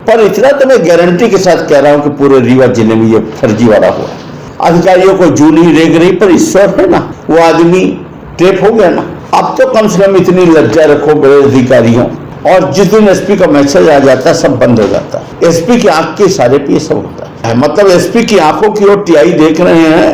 पर इतना तो मैं गारंटी के साथ कह रहा हूं कि पूरे रीवा जिले में ये फर्जीवाड़ा हुआ। अधिकारियों को जूनी रेग रही, पर ईश्वर है ना, वो आदमी ट्रेप हो गया ना। अब तो कम से कम इतनी लज्जा रखो बड़े अधिकारियों, और जिस दिन एसपी का मैसेज आ जाता है सब बंद हो जाता है। एसपी की आंख के इशारे पे ये सब होता है। मतलब एसपी की आंखों की ओर टीआई देख रहे हैं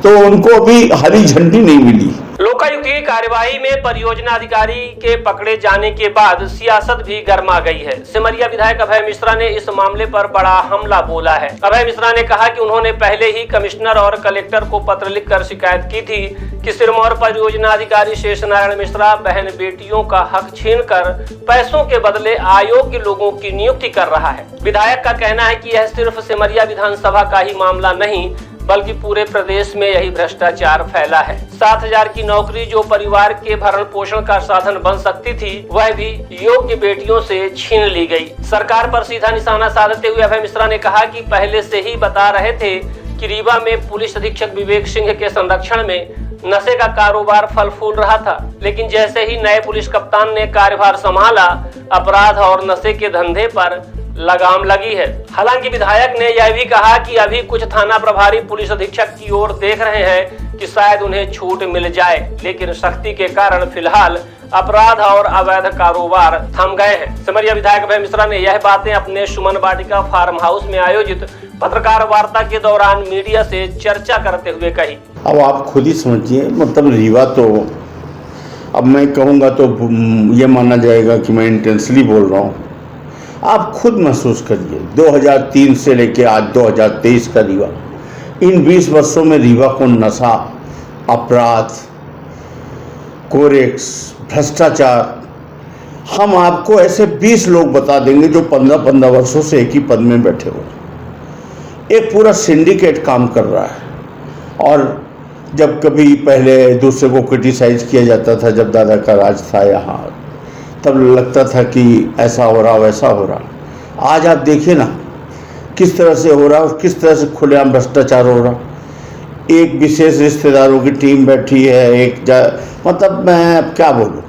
तो उनको अभी हरी झंडी नहीं मिली। लोकायुक्त की कार्यवाही में परियोजना अधिकारी के पकड़े जाने के बाद सियासत भी गर्मा गई है। सिमरिया विधायक अभय मिश्रा ने इस मामले पर बड़ा हमला बोला है। अभय मिश्रा ने कहा कि उन्होंने पहले ही कमिश्नर और कलेक्टर को पत्र लिखकर शिकायत की थी कि सिरमौर परियोजना अधिकारी शेष नारायण मिश्रा बहन बेटियों का हक छीनकर पैसों के बदले अयोग्य लोगों की नियुक्ति कर रहा है। विधायक का कहना है कि यह सिर्फ सिमरिया विधानसभा का ही मामला नहीं बल्कि पूरे प्रदेश में यही भ्रष्टाचार फैला है। 7,000 की नौकरी जो परिवार के भरण पोषण का साधन बन सकती थी, वह भी योग्य बेटियों से छीन ली गई। सरकार पर सीधा निशाना साधते हुए अभय मिश्रा ने कहा कि पहले से ही बता रहे थे कि रीवा में पुलिस अधीक्षक विवेक सिंह के संरक्षण में नशे का कारोबार फल फूल रहा था, लेकिन जैसे ही नए पुलिस कप्तान ने कार्यभार संभाला, अपराध और नशे के धंधे पर लगाम लगी है। हालांकि विधायक ने यह भी कहा कि अभी कुछ थाना प्रभारी पुलिस अधीक्षक की ओर देख रहे हैं कि शायद उन्हें छूट मिल जाए, लेकिन सख्ती के कारण फिलहाल अपराध और अवैध कारोबार थम गए हैं। सिमरिया विधायक अभय मिश्रा ने यह बातें अपने सुमन वाटिका फार्म हाउस में आयोजित पत्रकार वार्ता के दौरान मीडिया से चर्चा करते हुए कही। अब आप खुद ही समझिए, मतलब रीवा तो अब मैं कहूँगा तो ये माना जाएगा कि मैं इंटेंसली बोल रहा हूँ। आप खुद महसूस करिए, 2003 से लेके आज 2023 का रीवा, इन 20 वर्षों में रीवा को नशा, अपराध, कोरेक्स, भ्रष्टाचार, हम आपको ऐसे 20 लोग बता देंगे जो 15-15 वर्षों से एक ही पद में बैठे हुए। एक पूरा सिंडिकेट काम कर रहा है। और जब कभी पहले दूसरे को क्रिटिसाइज किया जाता था, जब दादा का राज था यहाँ, तब लगता था कि ऐसा हो रहा वैसा हो रहा। आज आप देखिए ना किस तरह से हो रहा और किस तरह से खुलेआम भ्रष्टाचार हो रहा। एक विशेष रिश्तेदारों की टीम बैठी है, मतलब मैं अब क्या बोलूँ,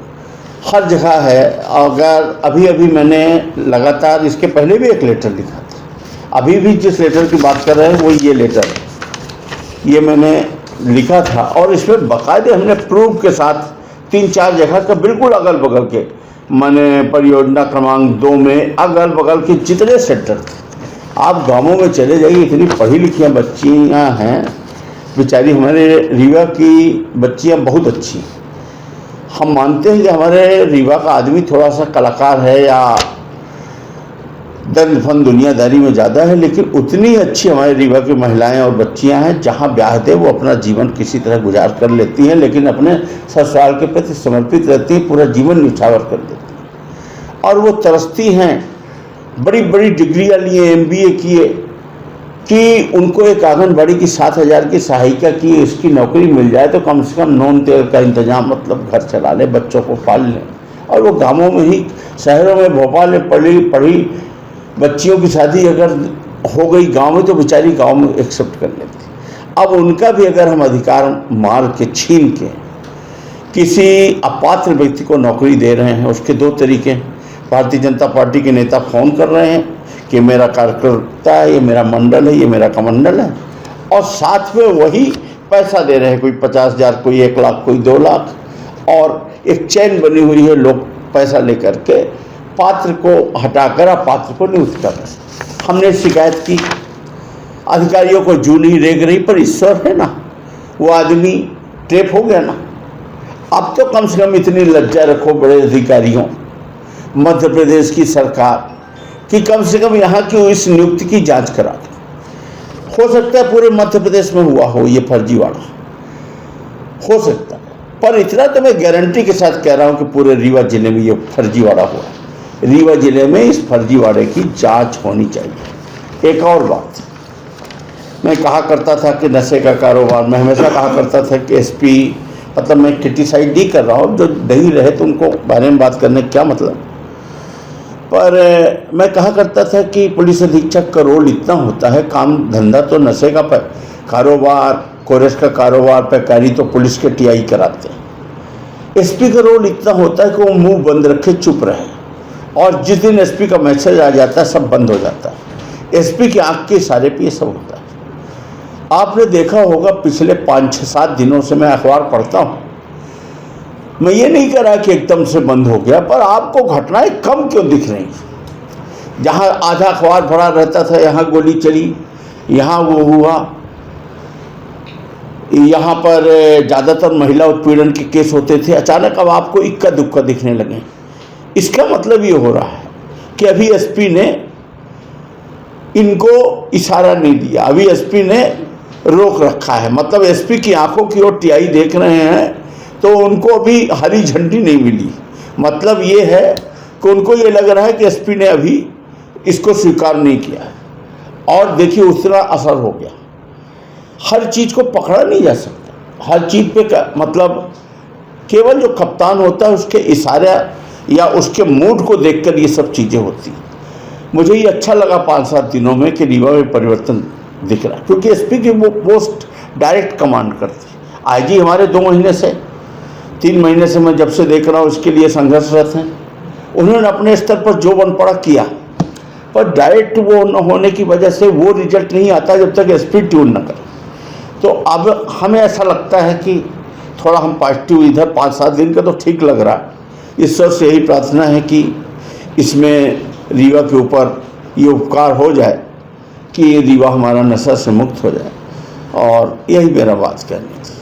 हर जगह है। अगर अभी मैंने लगातार, इसके पहले भी एक लेटर लिखा था, अभी भी जिस लेटर की बात कर रहे हैं वो ये लेटर है, ये मैंने लिखा था और इसमें बाकायदे हमने प्रूफ के साथ 3-4 जगह का बिल्कुल अगल बगल के, मैंने परियोजना क्रमांक 2 में अगल बगल के जितने सेक्टर थे, आप गांवों में चले जाइए, इतनी पढ़ी लिखी बच्चियां हैं बेचारी। हमारे रीवा की बच्चियां बहुत अच्छी। हम मानते हैं कि हमारे रीवा का आदमी थोड़ा सा कलाकार है या दर्द फन दुनियादारी में ज़्यादा है, लेकिन उतनी अच्छी हमारे रीवा की महिलाएं और बच्चियां हैं, जहां ब्याह दे वो अपना जीवन किसी तरह गुजार कर लेती हैं, लेकिन अपने ससुराल के प्रति समर्पित रहती हैं, पूरा जीवन निछावर कर देती हैं। और वो तरसती हैं, बड़ी बड़ी डिग्रियाँ लिए, MBA किए, कि उनको एक आंगनबाड़ी की 7,000 की सहायिका की इसकी नौकरी मिल जाए तो कम से कम नून तेल का इंतजाम, मतलब घर चला ले, बच्चों को पाल लें। और वो गाँवों में ही, शहरों में भोपाल में पढ़ी बच्चियों की शादी अगर हो गई गांव में तो बेचारी गांव में एक्सेप्ट कर लेती। अब उनका भी अगर हम अधिकार मार के, छीन के किसी अपात्र व्यक्ति को नौकरी दे रहे हैं, उसके 2 तरीके हैं। भारतीय जनता पार्टी के नेता फ़ोन कर रहे हैं कि मेरा कार्यकर्ता है, ये मेरा मंडल है, ये मेरा कमंडल है, और साथ में वही पैसा दे रहे हैं, कोई 50,000, कोई 1 लाख, कोई 2 लाख, और एक चैन बनी हुई है, लोग पैसा लेकर के पात्र को हटाकर अपात्र को नियुक्त कर रहे। हमने शिकायत की, अधिकारियों को जूनी रेग रही, पर ईश्वर है ना, वो आदमी ट्रेप हो गया ना। अब तो कम से कम इतनी लज्जा रखो बड़े अधिकारियों, मध्य प्रदेश की सरकार, कि कम से कम यहाँ की इस नियुक्ति की जांच करा दो। हो सकता है पूरे मध्य प्रदेश में हुआ हो ये फर्जीवाड़ा, हो सकता है, पर इतना तो मैं गारंटी के साथ कह रहा हूँ कि पूरे रीवा जिले में ये फर्जीवाड़ा हुआ है। रीवा जिले में इस फर्जीवाड़े की जांच होनी चाहिए। एक और बात, मैं कहा करता था कि नशे का कारोबार, मैं हमेशा कहा करता था कि एसपी, मतलब मैं क्रिटिसाइज नहीं कर रहा हूँ, जो नहीं रहे तो उनको बारे में बात करने क्या मतलब, पर मैं कहा करता था कि पुलिस अधीक्षक का रोल इतना होता है, काम धंधा तो नशे का कारोबार, कोरेस का कारोबार, पैकारी तो पुलिस के TI कराते हैं। एसपी का रोल इतना होता है कि वो मुंह बंद रखे चुप रहे, और जिस दिन एसपी का मैसेज आ जाता है सब बंद हो जाता है। एसपी की आंख के इशारे पे ये सब होता है। आपने देखा होगा पिछले 5-6-7 दिनों से मैं अखबार पढ़ता हूँ। मैं ये नहीं कह रहा कि एकदम से बंद हो गया, पर आपको घटनाएं कम क्यों दिख रही? जहाँ आधा अखबार भरा रहता था, यहाँ गोली चली, यहाँ वो हुआ, यहाँ पर ज़्यादातर महिला उत्पीड़न के केस होते थे, अचानक अब आपको इक्का दुक्का दिखने लगे। इसका मतलब ये हो रहा है कि अभी एसपी ने इनको इशारा नहीं दिया, अभी एसपी ने रोक रखा है। मतलब एसपी की आंखों की ओर टीआई देख रहे हैं तो उनको अभी हरी झंडी नहीं मिली। मतलब ये है कि उनको ये लग रहा है कि एसपी ने अभी इसको स्वीकार नहीं किया, और देखिए उतना असर हो गया। हर चीज़ को पकड़ा नहीं जा सकता, हर चीज़ पे मतलब केवल जो कप्तान होता है उसके इशारे या उसके मूड को देखकर ये सब चीज़ें होती हैं। मुझे ये अच्छा लगा 5-7 दिनों में कि रीवा में परिवर्तन दिख रहा है, क्योंकि एसपी की वो पोस्ट डायरेक्ट कमांड करती है। आईजी हमारे 2 महीने से 3 महीने से मैं जब से देख रहा हूँ इसके लिए संघर्षरत हैं। उन्होंने अपने स्तर पर जो बन पड़ा किया, पर डायरेक्ट वो न होने की वजह से वो रिजल्ट नहीं आता जब तक एसपी ट्यून न करे। तो अब हमें ऐसा लगता है कि थोड़ा हम पॉजिटिव इधर 5-7 दिन का तो ठीक लग रहा है। ईश्वर से यही प्रार्थना है कि इसमें रीवा के ऊपर ये उपकार हो जाए कि रीवा हमारा नशा से मुक्त हो जाए, और यही मेरा बात कहनी थी।